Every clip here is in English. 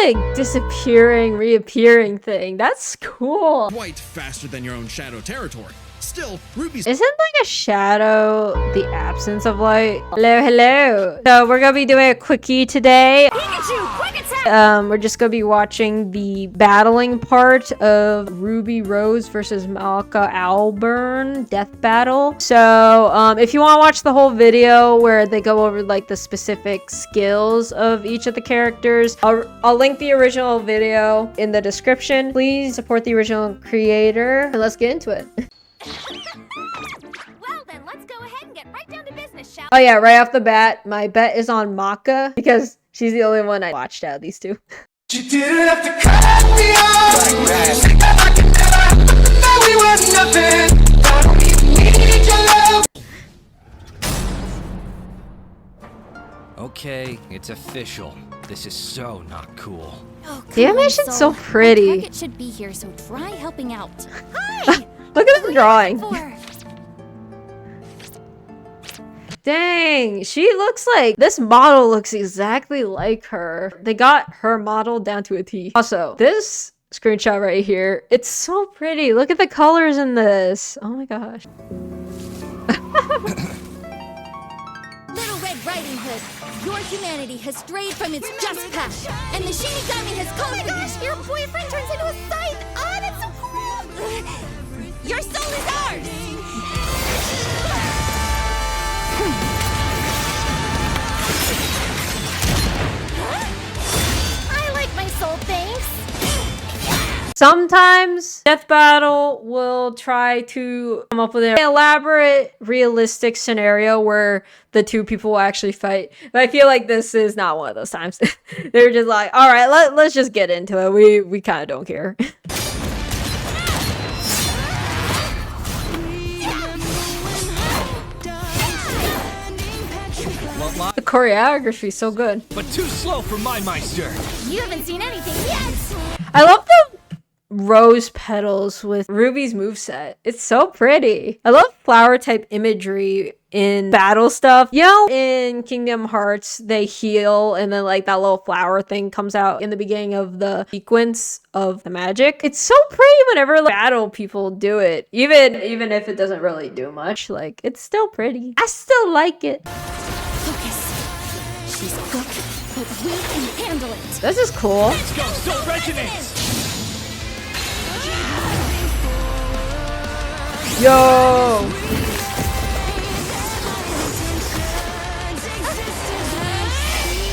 like disappearing, reappearing thing? That's cool. Quite faster than your own shadow territory. Still, Ruby's Isn't like a shadow the absence of light? Hello, hello. So we're gonna be doing a quickie today. Pikachu, quick attack! We're just gonna be watching the battling part of RWBY Rose versus Maka Albarn death battle. So if you want to watch the whole video where they go over like the specific skills of each of the characters, I'll link the original video in the description. Please support the original creator and let's get into it. Well then, let's go ahead and get right down to business, shall we? Oh yeah, right off the bat, my bet is on Maka because she's the only one I watched out of these two. You didn't have to cut me off. I can never know we were nothing. I don't even need your love. Okay, it's official. This is so not cool. Oh, The animation's so pretty. My target should be here, so try helping out. Hi! Look at the drawing. For? Dang, she looks like this model looks exactly like her. They got her model down to a T. Also, this screenshot right here, it's so pretty. Look at the colors in this. Oh my gosh. Little Red Riding Hood, your humanity has strayed from its just path, and the Shinigami has conquered. Oh my gosh, your boyfriend turns into a scythe. Oh, that's so cool. Your soul is ours. I like my soul, thanks. Sometimes Death Battle will try to come up with an elaborate, realistic scenario where the two people will actually fight. But I feel like this is not one of those times. They're just like, all right, let's just get into it. We kind of don't care. The choreography is so good. But too slow for my Meister. You haven't seen anything yet. I love the rose petals with Ruby's moveset. It's so pretty. I love flower type imagery in battle stuff. You know, in Kingdom Hearts, they heal and then like that little flower thing comes out in the beginning of the sequence of the magic. It's so pretty whenever like, battle people do it. Even if it doesn't really do much, like it's still pretty. I still like it. Focus. She's good, but we can handle it. This is cool. Let's go, Soul Resonance! Yo!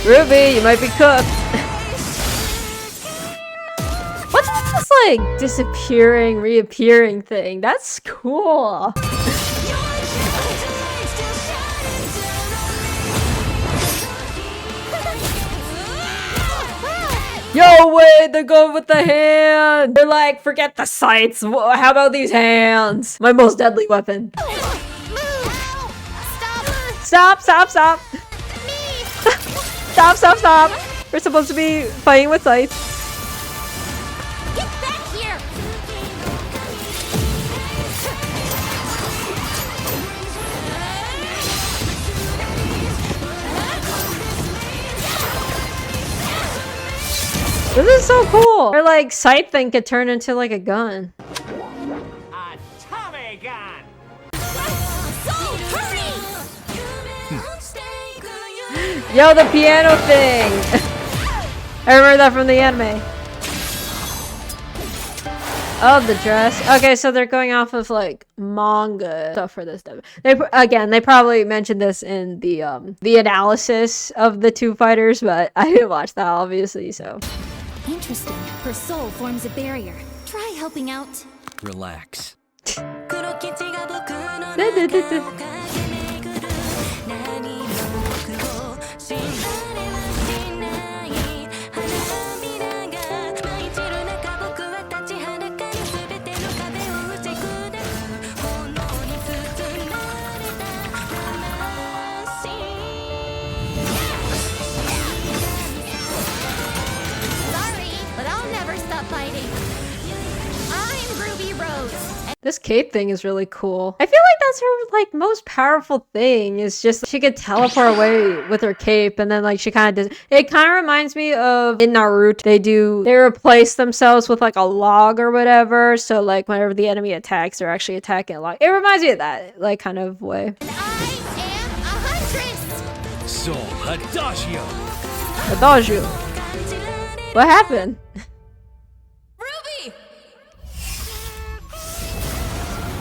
Ruby, you might be cooked. What's this like disappearing, reappearing thing? That's cool. Yo, wait, they're going with the hand. They're like, forget the sights. How about these hands? My most deadly weapon. Stop, stop, stop. Stop, stop, stop. We're supposed to be fighting with sights. Get back here. This is so cool. Or like sight thing could turn into like a gun. A Tommy gun! Soul, hurry! Yo, the piano thing. I remember that from the anime. Oh, the dress. Okay, so they're going off of like manga stuff for this stuff. They probably mentioned this in the analysis of the two fighters, but I didn't watch that obviously, so. Interesting. Her soul forms a barrier. Try helping out. Relax. This cape thing is really cool. I feel like that's her like most powerful thing is just she could teleport away with her cape and then like she kind of does. It kind of reminds me of in Naruto they replace themselves with like a log or whatever. So like whenever the enemy attacks, they're actually attacking a log. It reminds me of that like kind of way. And I am a huntress. Soul Adagio. Adagio. What happened? RWBY.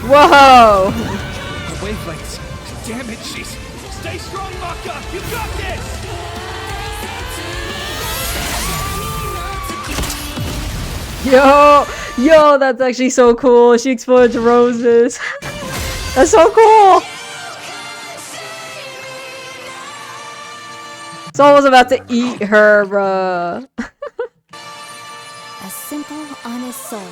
Whoa! The wavelengths. Damn it, she's. Stay strong, Maka. You got this. Yo, that's actually so cool. She explodes roses. That's so cool. Soul was about to eat her, bruh. A simple, honest soul.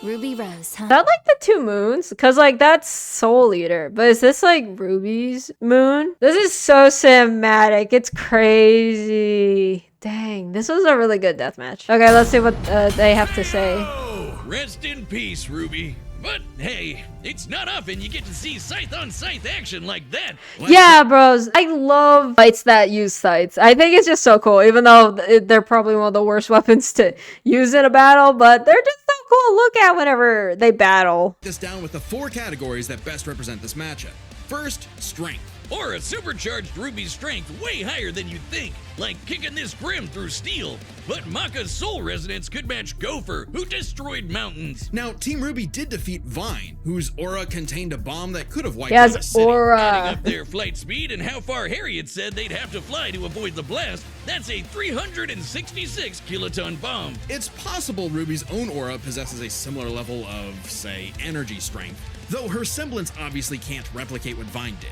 Ruby Rose, huh? Is that like the two moons? Because like that's Soul Eater, but is this like Ruby's moon? This is so cinematic. It's crazy. Dang, this was a really good deathmatch. Okay, let's see what they have to say. Oh, rest in peace, Ruby. But hey, it's not often you get to see scythe-on-scythe action like that. Yeah, bros. I love fights that use scythes. I think it's just so cool, even though they're probably one of the worst weapons to use in a battle, but they're just so cool to look at whenever they battle. This down with the 4 categories that best represent this matchup. First, strength. Or a supercharged Ruby's strength way higher than you'd think, like kicking this Grim through steel. But Maka's soul resonance could match Gopher, who destroyed mountains. Now, Team RWBY did defeat Vine, whose aura contained a bomb that could have wiped out a city. Aura. Adding up their flight speed and how far Harriet said they'd have to fly to avoid the blast, that's a 366 kiloton bomb. It's possible RWBY's own aura possesses a similar level of, say, energy strength, though her semblance obviously can't replicate what Vine did.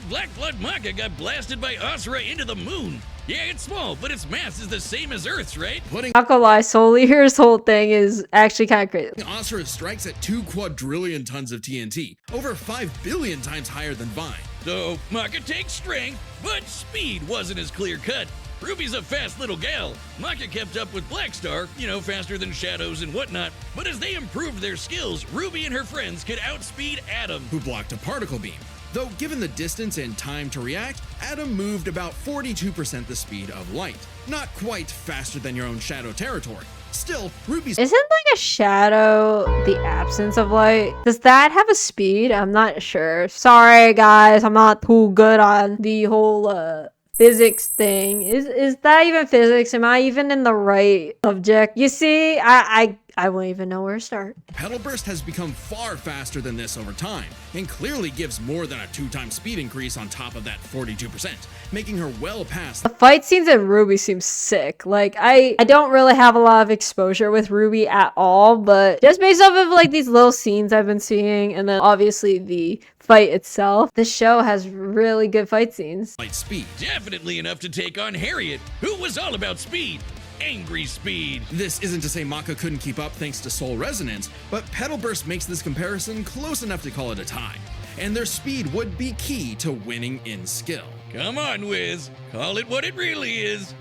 Black Blood Maka got blasted by Asura into the moon. Yeah, it's small, but its mass is the same as Earth's, right? Putting Not gonna lie, Soul Eater's whole thing is actually kind of crazy. Asura strikes at 2 quadrillion tons of TNT, over 5 billion times higher than Vine. So, Maka takes strength, but speed wasn't as clear cut. RWBY's a fast little gal. Maka kept up with Blackstar, faster than Shadows and whatnot. But as they improved their skills, RWBY and her friends could outspeed Atom, who blocked a particle beam. Though given the distance and time to react, Atom moved about 42% the speed of light. Not quite faster than your own Shadow territory. Still, RWBY's Isn't like a shadow the absence of light? Does that have a speed? I'm not sure. Sorry guys, I'm not too good on the whole physics thing. Is that even physics? Am I even in the right subject? You see, I won't even know where to start. Pedal Burst has become far faster than this over time, and clearly gives more than a 2-time speed increase on top of that 42%, making her well past. The fight scenes in RWBY seem sick. Like, I don't really have a lot of exposure with RWBY at all, but just based off of like these little scenes I've been seeing, and then obviously the fight itself, this show has really good fight scenes. Light speed. Definitely enough to take on Harriet, who was all about speed. Angry speed. This isn't to say Maka couldn't keep up thanks to Soul Resonance, but Pedal Burst makes this comparison close enough to call it a tie. And their speed would be key to winning in skill. Come on, Wiz. Call it what it really is.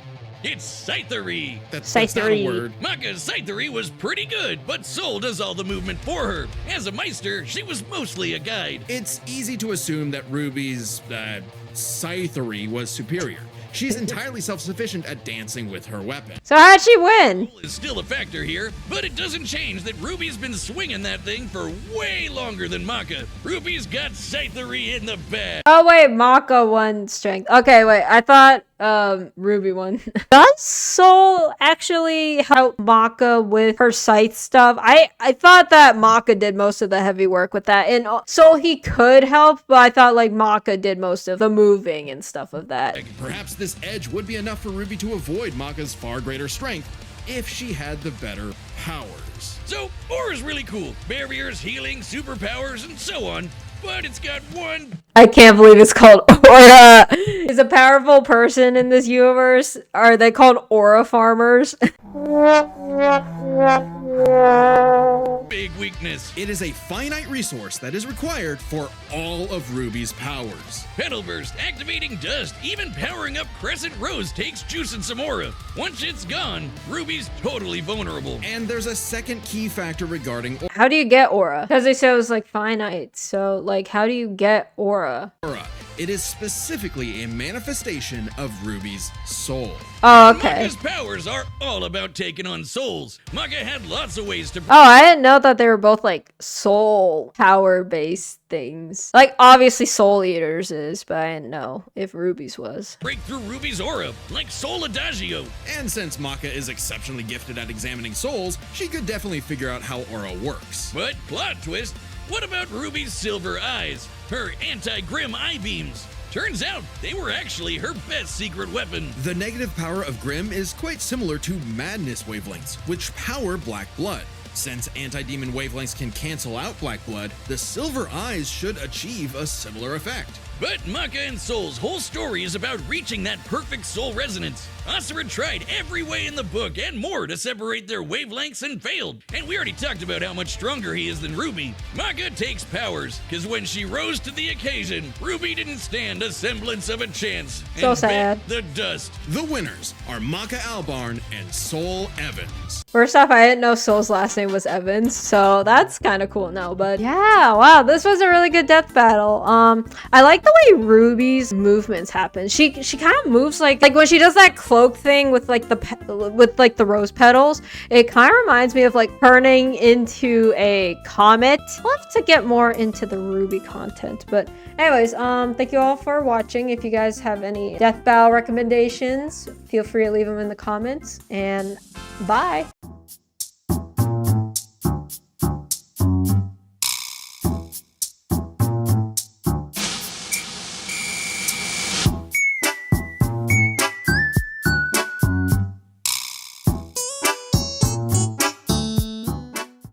It's Scythery. That's not a Scythery. word. Maka's Scythery was pretty good, but Soul does all the movement for her. As a Meister, she was mostly a guide. It's easy to assume that RWBY's, Scythery was superior. She's entirely self-sufficient at dancing with her weapon. So how'd she win? Is still a factor here, but it doesn't change that RWBY's been swinging that thing for way longer than Maka. RWBY's got Scythery in the bag. Oh wait, Maka won strength. Okay, wait, I thought RWBY won. Does Soul actually help Maka with her scythe stuff? I thought that Maka did most of the heavy work with that, and Soul he could help, but I thought like Maka did most of the moving and stuff of that. Perhaps this edge would be enough for RWBY to avoid Maka's far greater strength if she had the better powers. So, Aura's really cool. Barriers, healing, superpowers, and so on. But it's got one. I can't believe it's called Aura. Is a powerful person in this universe, are they called Aura farmers? Big weakness. It is a finite resource that is required for all of RWBY's powers. Petal Burst, activating dust, even powering up Crescent Rose takes juice and Samora. Once it's gone, RWBY's totally vulnerable. And there's a second key factor regarding How do you get aura? Because they said it was like finite. So like, how do you get aura? aura. It is specifically a manifestation of RWBY's soul. Oh, okay. Maka's powers are all about taking on souls. Maka had lots of ways to Oh, I didn't know that they were both like soul power based things. Like obviously Soul Eaters is, but I didn't know if RWBY's was. break through RWBY's aura, like Soul Adagio. And since Maka is exceptionally gifted at examining souls, she could definitely figure out how aura works. But plot twist, what about RWBY's silver eyes? Her anti-grim eye beams? Turns out they were actually her best secret weapon. The negative power of Grim is quite similar to madness wavelengths, which power black blood. Since anti-demon wavelengths can cancel out black blood, the silver eyes should achieve a similar effect. But Maka and Soul's whole story is about reaching that perfect soul resonance. Asura tried every way in the book and more to separate their wavelengths and failed. And we already talked about how much stronger he is than RWBY. Maka takes powers, because when she rose to the occasion, RWBY didn't stand a semblance of a chance. So and sad. bit the dust. The winners are Maka Albarn and Soul Evans. First off, I didn't know Soul's last name was Evans, so that's kind of cool now. But yeah, wow, this was a really good death battle. I like the way RWBY's movements happen. She kind of moves like when she does that cloak thing with like the rose petals. It kind of reminds me of like turning into a comet. I'll have to get more into the RWBY content. But anyways, thank you all for watching. If you guys have any death battle recommendations, feel free to leave them in the comments. And bye.